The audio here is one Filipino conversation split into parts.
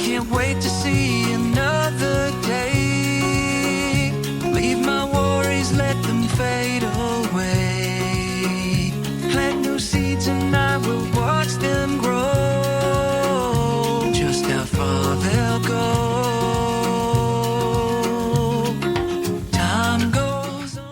can't wait to see another day. Leave my worries, let them fade away. Plant new seeds and I will watch them grow. Just how far they'll go. Time goes on.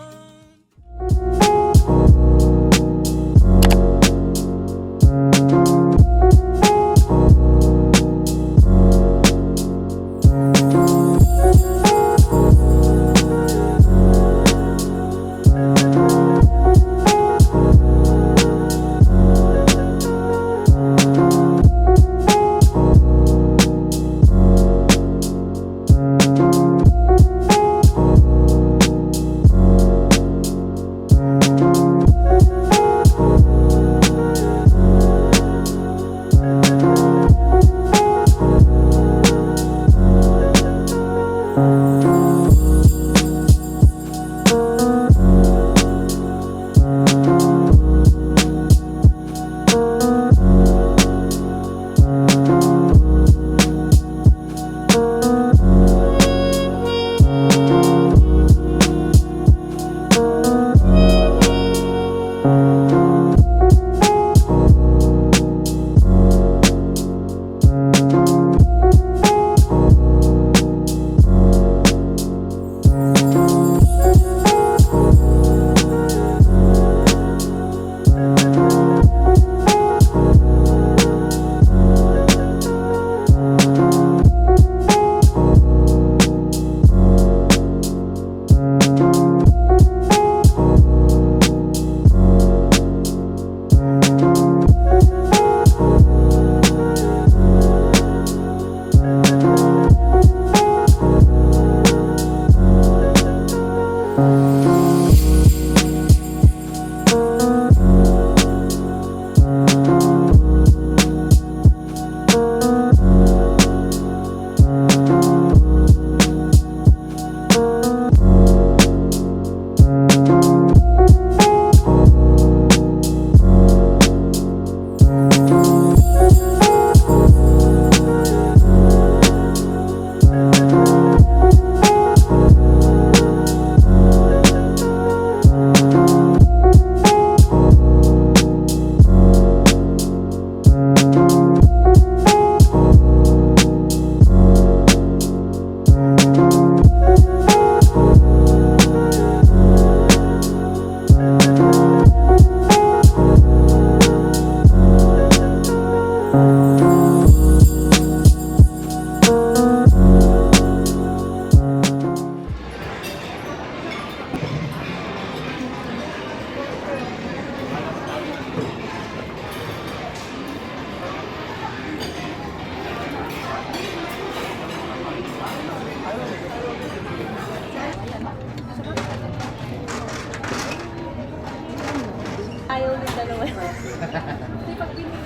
Ayaw yung dalawa. Hindi pag pinili.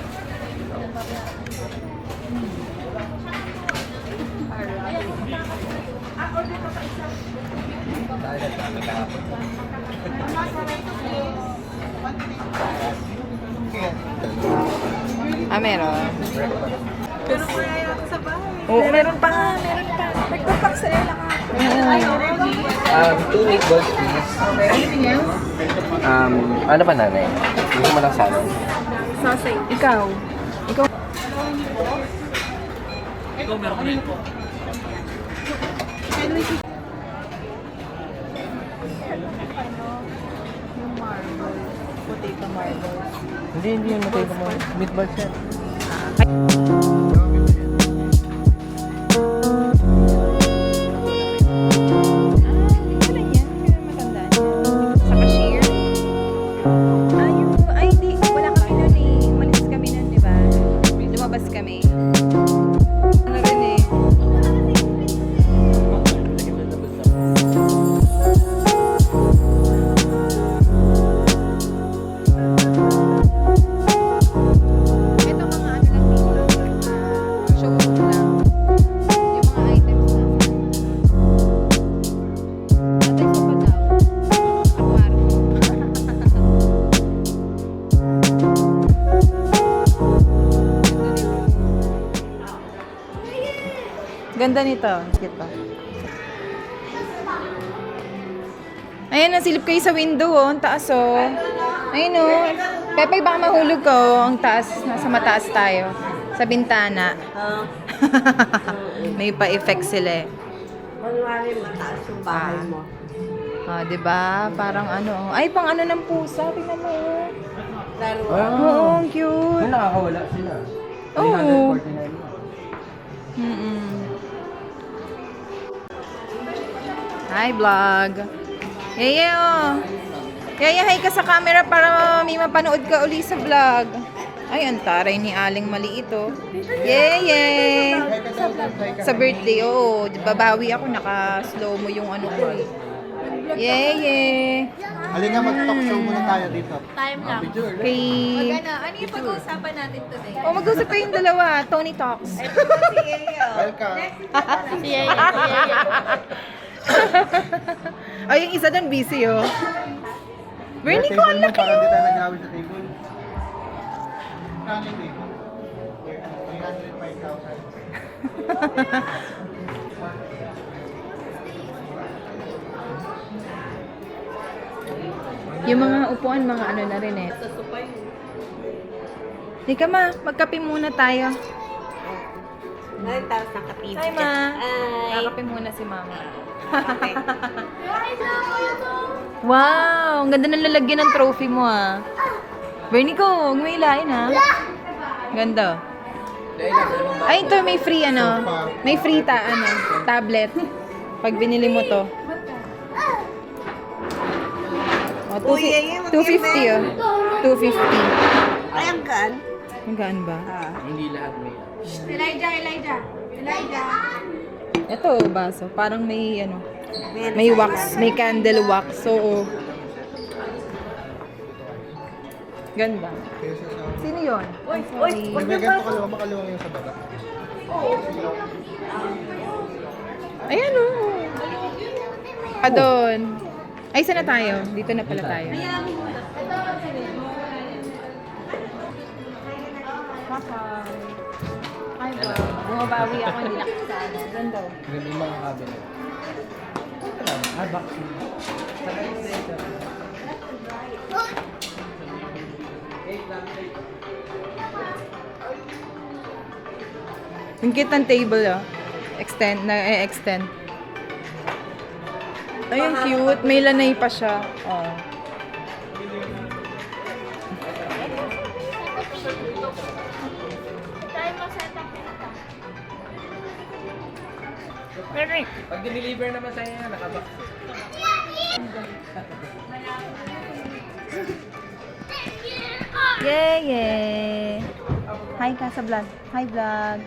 Meron. Pero kaya yata sa bahay. Oo, meron pa nga, meron pa. Nagpapak sa ela ka. Two meatballs, please. Anything else? Ano pa nanay? Gusto mo lang salad? Sausage. Ikaw. Ikaw. Yung marble. Potato marble. Hindi yung potato mo. Meatballs yan. Kami. Ano rin eh. Ito mga ano lang dito. Ganda nito. Cute pa. Ayan, nasilip kayo sa window, oh. Ang taas, oh. Ayun, oh. Pepe, baka mahulog ka, oh. Ang taas. Nasa mataas tayo. Sa bintana. May pa-effect sila, eh. Kunwari mataas yung bahay mo. Ah, di ba? Parang ano. Ay, pang ano ng pusa. Tingnan mo, oh. Laro. Oo, ang cute. Ay, nakakawala sila. Oo. 349. Hi, vlog. Yaya, oh. Yaya, hi ka sa camera para may mapanood ka uli sa vlog. Ay, ang taray ni Aling maliit, oh. Yaya! Sa birthday, oo. Babawi ako, naka-slow mo yung ano ko. Yaya! Halika mag-talk show muna tayo dito. Time lang. Kay... Ano yung pag-uusapan natin today? Oh, mag-usap pa yung dalawa. Tony Talks. Welcome. Si Yaya. Ay, yung isa doon busy, oh. Bernie ko, ang laki, Parang di oh. tayo nag-awit sa table. Kano yung table? 305,000. Yung mga upuan, mga ano na rin, eh. Di ka, ma. Magkape muna tayo. Ay, tapos nakatibig Hi, ma. Ay. Kakape muna si mama. Okay. Wow! Ang ganda ng lalagyan ng trophy mo, ah. Bernie ko, huwag mo ilain, ha. Ganda. Ay, ito may free, ano. May free tablet. Pag binili mo to. Oh, Uy, yaya, 250, oh. 250. Ay, ang gaan. Magaan ba? Hindi lahat may... Elijah. Ito, baso. Parang may, ano, may wax. May candle wax. So, ganda. Sino yun? Uy, May ganito kalawa, makaluwang yung sa baba. Ayan, oh. Doon. Ay, saan na tayo? Dito na pala tayo. Ay, ba? Bumabawi ako, hindi nakasaan. Ganda, oh. Ganda yung mga cabinet. Boxing. Yung cute ng table, oh. Extend. Ay, ang cute. May lanay pa siya. Oh. Pag diniliver naman sa'yo yan, nakabox. Yay! Hi ka sa vlog. Hi, vlog.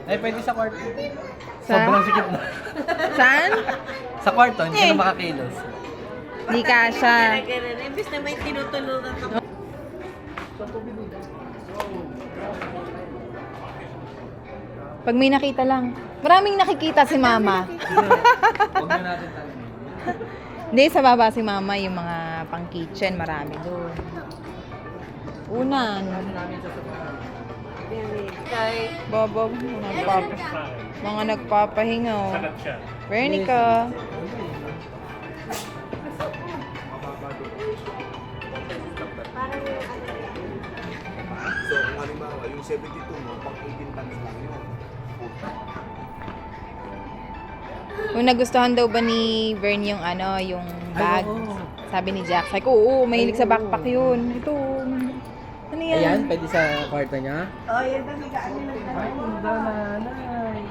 Ay, pwede sa kwarto. Saan? Sobrang sikip na. Saan? Sa kwarto, hindi ka na makakilos. Di kasha. Ganun. Imbis na may tinutulungan ka. Pag may nakita lang. Maraming nakikita si mama. Huwag na natin tayo. Hindi, sa baba si mama, yung mga pang-kitchen, marami doon. Unan. Baba, mga nagpapahinga, oh. Vernica. So, kung halimbawa, yung 72 mo, pang 18 tons lang yun. Kung nagustuhan daw ba ni Vern yung ano, yung bag? Sabi ni Jack, sabi ko, oo, mahilig sa backpack yun. Ito, ano yan? Ayan, pwede sa kwarto niya. Oh, yan ba nagaan nyo ng Ay, ganda nanay.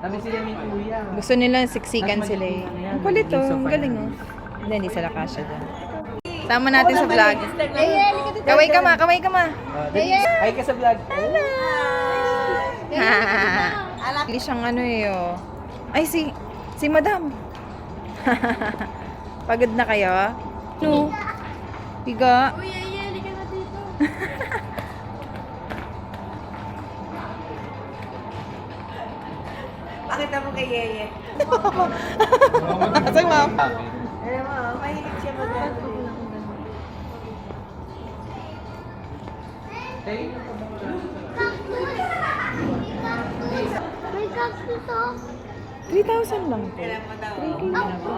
Kami sila ni Kuya. Gusto nila siksikan sila eh. Ang kulit, oh. Ang galing, oh. Hindi sila kasha dyan. Tama natin sa vlog. Kaway ka ma, kaway ka ma. Ay ka sa vlog. Hindi siyang ano eh, oh. Ay, si Madam. Pagod na kayo? No. Higa. Uy, Yaya, halika na dito. Pakita mo kay Yeye. Say, ma'am. Alam mo, mahilig siya mag-ano. 3,000 lang po. 3K lang po.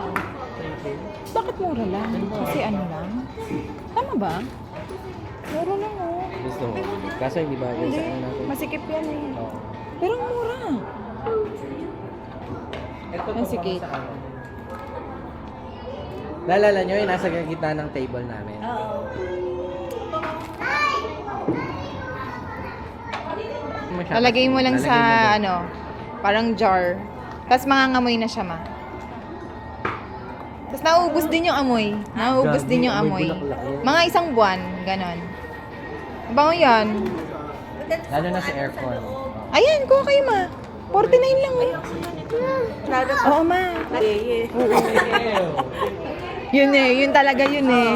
Bakit mura lang? Kasi ano lang? Tama ba? Mura lang oh. Gusto mo. Kaso hindi ba Hindi, sa ano natin? masikip yan eh. Oo. Pero ang mura. Ito Yan si Kate. Naalala nyo yung nasa gitna ng table namin? Oo. Lalagay mo lang sa ano, parang jar. Tapos mangangamoy na siya ma. Tapos nauubos din yung amoy. Nauubos Gagi, din yung amoy amoy. bulaklak yan. Mga isang buwan, ganon. Bango yan. Lalo na sa aircon. Ayan, kuha kayo ma. 49 lang oh. Lalo pa. Oo ma. Yeye. Yun eh, yun talaga yun eh.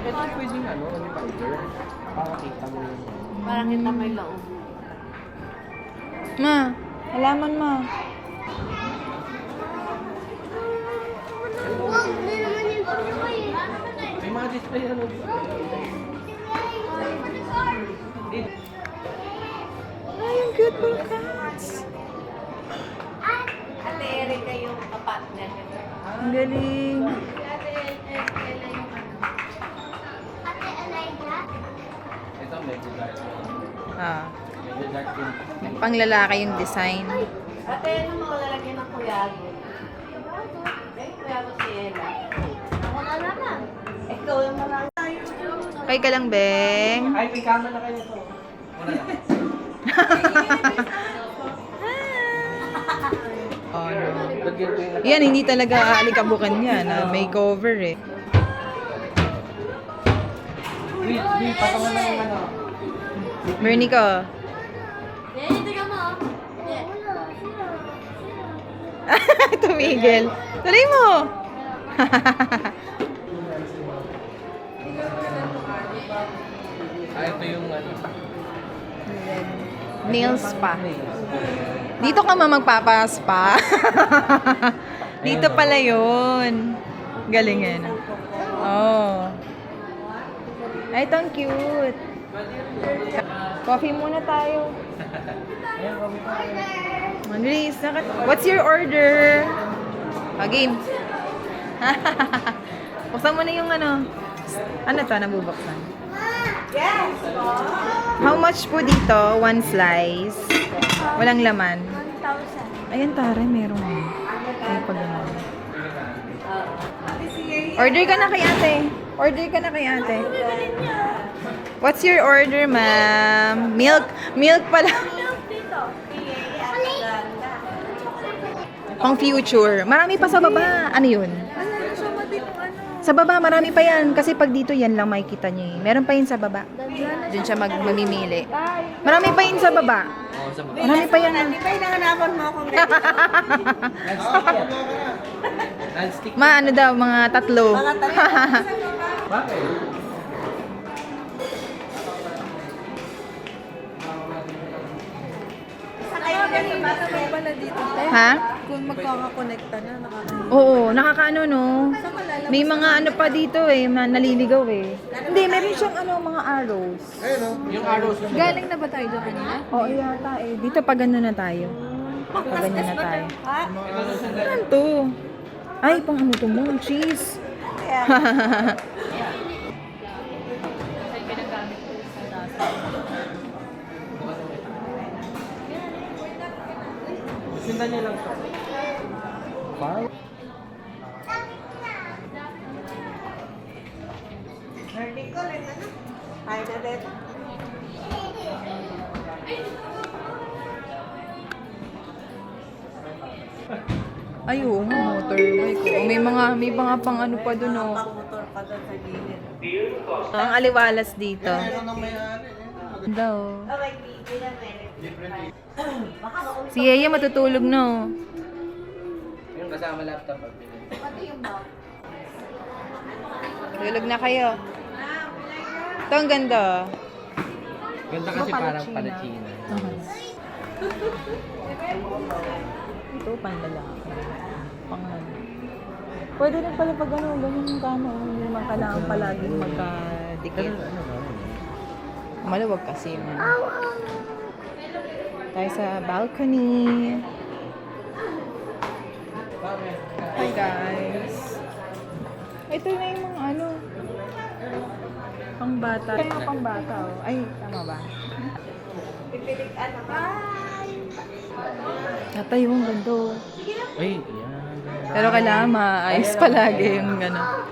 Ito pwedeng ano, reminder. Para kita mo yun. Parang kita may loob. Ma, halaman ma. May mga display ano. Ay, ang cute pala cats. Ate Erika yung kapatner. Ang galing. Ito medyo dark. Ah, Medyo dark yung pang lalaki yung design. Ate, ano mo lalagyan ng kuyago? Eh, kuyago si Ella. Wala naman. Ikaw yung marami. Okay ka lang, Beng? Ay, may kama na kayo to. Wala lang. Oh, no. Lagyan ko yung Yan, hindi talaga aalikabukan yan. Makeover eh. Wait, patawa na yung ano. Bernie ko. Tumigil. Tuloy mo. Ito yung ano. Nail spa. Dito ka ma magpapaspa. Dito pala yun. Galing yan. Oh. Ay, ito ang cute. Coffee muna tayo. Andres, what's your order? Game. Buksan mo na yung ano. Ano to? Nabubuksan. Yes! How much po dito? One slice. Walang laman. 1,000. Ayan, taray, meron. Ay, pag naman. Order ka na kay ate. Order ka na kay ate. What's your order, ma'am? Milk. Milk pala. Pang future. Marami pa sa baba. Ano yun? Sa baba, marami pa yan. Kasi pag dito, yan lang makikita niyo eh. Meron pa yun sa baba. Doon siya mamimili. Marami pa yun sa baba. Marami pa yan. Di ba hinahanapan mo akong Non-stick. Ma, ano daw, mga tatlo. Bakit? Ha? Kung magkakakonekta na, nakakahiya. Oo, nakakaano no. May mga ano pa dito eh, naliligaw eh. Hindi, meron siyang ano, mga arrows. Yung arrows na Galing na ba tayo doon kanina? Oo, yata eh. Dito pag ano na tayo. Pag ganyan na tayo. Ano to? Ay, pang ano to mo? Cheese. Sindan niyo lang to. Wow. Learning ko lang, ano? Ay na rin. Ay, oo, motorbike. Oh, may mga pang ano pa dun oh. Pang-motor pa doon sa gilid. Ang aliwalas dito. Meron ng may-ari eh. Daw. Oh, may video na meron. Baka makulit. Si Yaya matutulog no. Yung kasama laptop pag pinili. Tulog na kayo. Ito ang ganda. Ganda kasi Diba parang palachina? palachina. Ito, panlalaki. Pang ano. Pwede rin pala pag ano, ganyan yung kama. Hindi naman kailangan palaging magkadikit. Maluwag kasi yun. Tayo sa balcony. Hi guys. Ito na yung mga ano. Pangbata. Ito yung mga pangbata. Oh. Ay, tama ba? Tatay yung ganda. Ay, yan. Pero kailangan maayos palagi yung gano'n.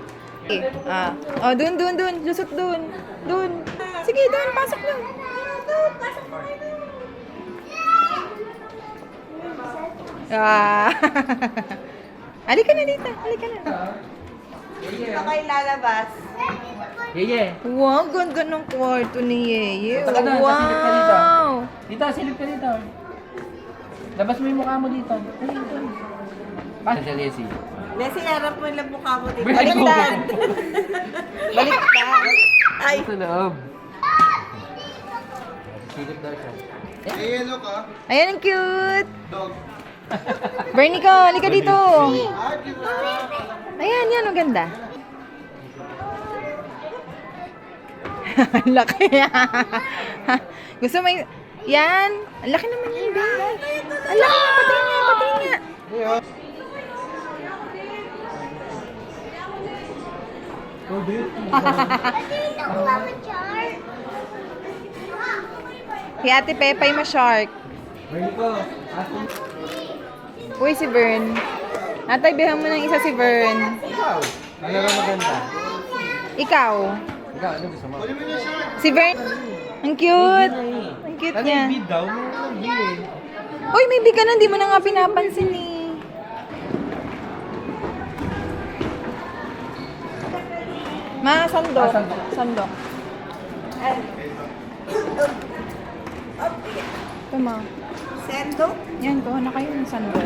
Oh, dun. Lusot dun. Dun. Sige, dun. Pasok dun. Ah. Halika na dito. Halika na. Dito kayo lalabas. Yeye. Wow, ganda ng kwarto ni Yeye. Punta ka doon, pasilip ka dito. Wow. Dito, silip ka dito. Labas mo yung mukha mo dito. Paano siya, Leslie? Nesi, harap mo lang mukha mo dito. Baliktad. Baliktad. Ay. Sa loob. Silip daw siya. Eh, hello ka. Ayan, ang cute. Dog. Bernie ko, halika dito. Ah, di ba? Ayan, yan, ang ganda. Ang laki. Gusto mo yung... Yan. Ang laki naman yun, babe. Ang laki nga, pati nga. Si Ate Pepay ma-shark. Uy, si Vern. Atay, bihan mo ng isa si Vern. Ikaw. Ano ba maganda? Ikaw. Ikaw, ano gusto mo? Kunin mo niya siya. Si Vern. Ang cute. Ang cute Ano niya. yung bid daw? May bid. Uy, may big ka na. Hindi mo na nga pinapansin eh. Ma, sandok. Sandok. Ito, ma. Sendo? Yan, kuha na kayo ng sandok.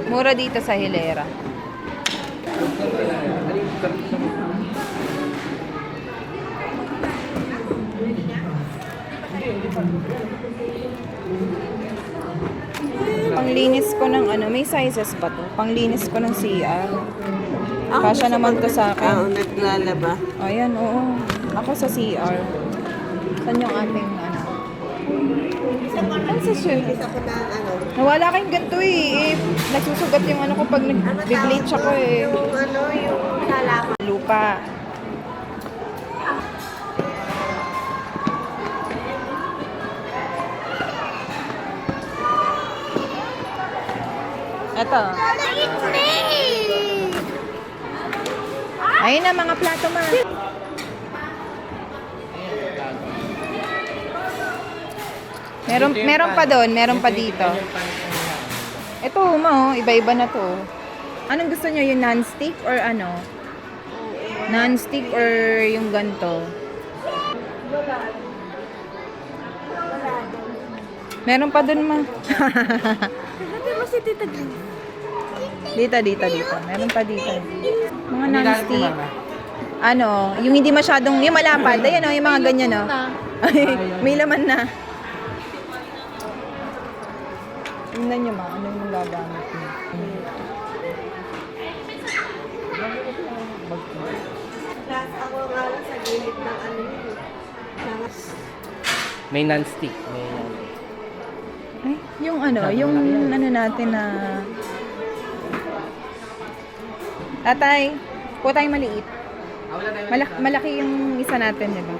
Mura dito sa Hilera. Panglinis ko ng ano, may sizes ba to? Panglinis ko ng CR. Kasya naman to sa akin. naglalaba. Ayan, oo. Ako sa CR. Saan yung ating ano? Ano sa shirt? Isa ko na ano. Nawala kayong ganito eh. Nagsusugat yung ano ko pag nag-bleach ako eh. Yung ano, yung halaman. Lupa. Eto. Ayun na mga plato ma. Meron pa doon, meron pa dito. Ito, ma, oh, iba-iba na to. Anong gusto niyo, yung non-stick or ano? Non-stick or yung ganto? Meron pa doon, ma. Dito. Meron pa dito. Mga non-stick. Ano, yung hindi masyadong, yung malapad. Ayan, oh, yung mga ganyan, oh. May laman na. Tingnan nyo, ma. Ano yung gagamit niyo? Plus, ako nga lang sa gilid ng ano yun. May non-stick. Ay, yung ano, yung ano natin na... Tatay, kuha tayong maliit. Malaki yung isa natin, di ba?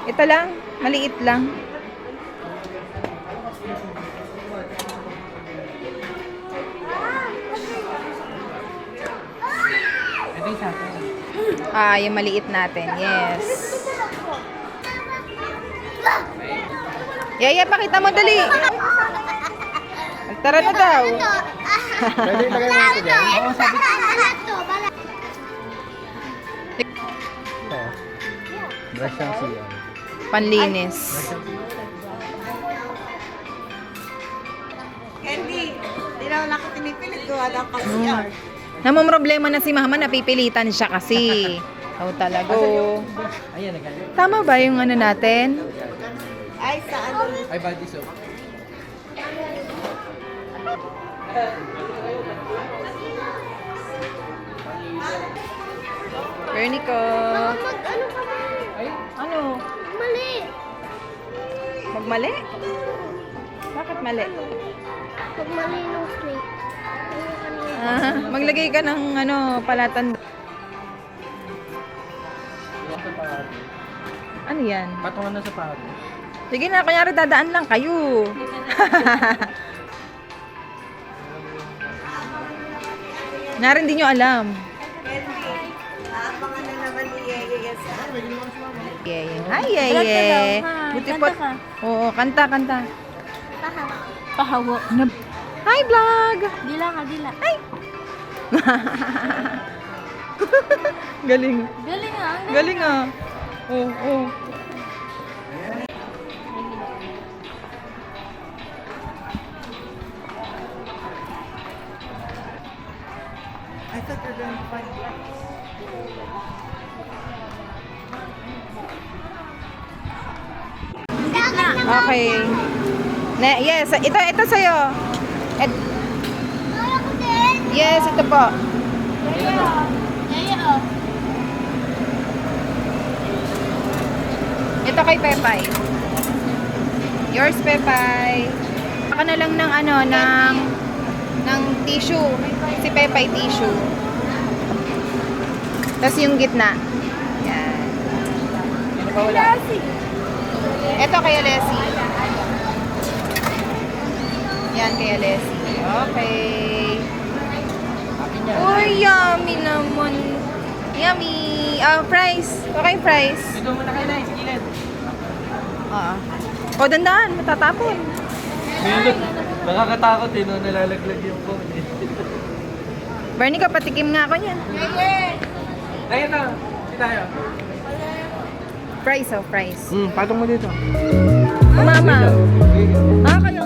Ito lang, maliit lang. Ito yung sa akin. Ah, yung maliit natin, yes. Yaya, pakita mo, dali. Tara na daw. Pwede ilagay mo ito dyan. Oo, sabi ko. Ito. Brush ang siya. Panlinis. Candy, di na wala ko tinipilit. Gawa lang pang CR. Namumroblema na si mama, napipilitan siya kasi. Oh, talago. Ayan, nagkano. Tama ba yung ano natin? Ay, sa ano? Ay, body soap. Bernico. Mag-ano ka ba? Ano? Mali. Magmali? Bakit mali? Pag mali ng plate. Ano kanina? Ah, maglagay ka ng ano, palatan. Sa paro. Ano yan? Patungan na sa paro. Sige na, kunyari dadaan lang kayo. Kunyari hindi nyo alam. Abangan na naman ni Yeye sa Yeye. Hi, Yeye. Buti po. Oo, kanta. Pahawo. Hi, vlog! Dila ka, dila. Galing. Galing ah. Galing ah. Oo. I thought you're going to find Okay. Yes, ito sa'yo. Yes, ito po. Ito kay Pepay. Yours, Pepay. Baka na lang ng ano, ng tissue. Si Pepay tissue. Tapos yung gitna. Yan. Ano ba wala? Ito kay Alessi. Yan kay Alessi. Okay. Akin yan. Uy, yummy naman. Yummy. Fries. Okay, fries. Dito muna kayo na, sa gilid. O, dandaan. Matatapon. Nakakatakot eh, no? Nalalaglag yung phone eh. Bernie ka, patikim nga ako niyan. Ayun na, si tayo. Fries, fries. Patong mo dito. Mama. Ah, kayo.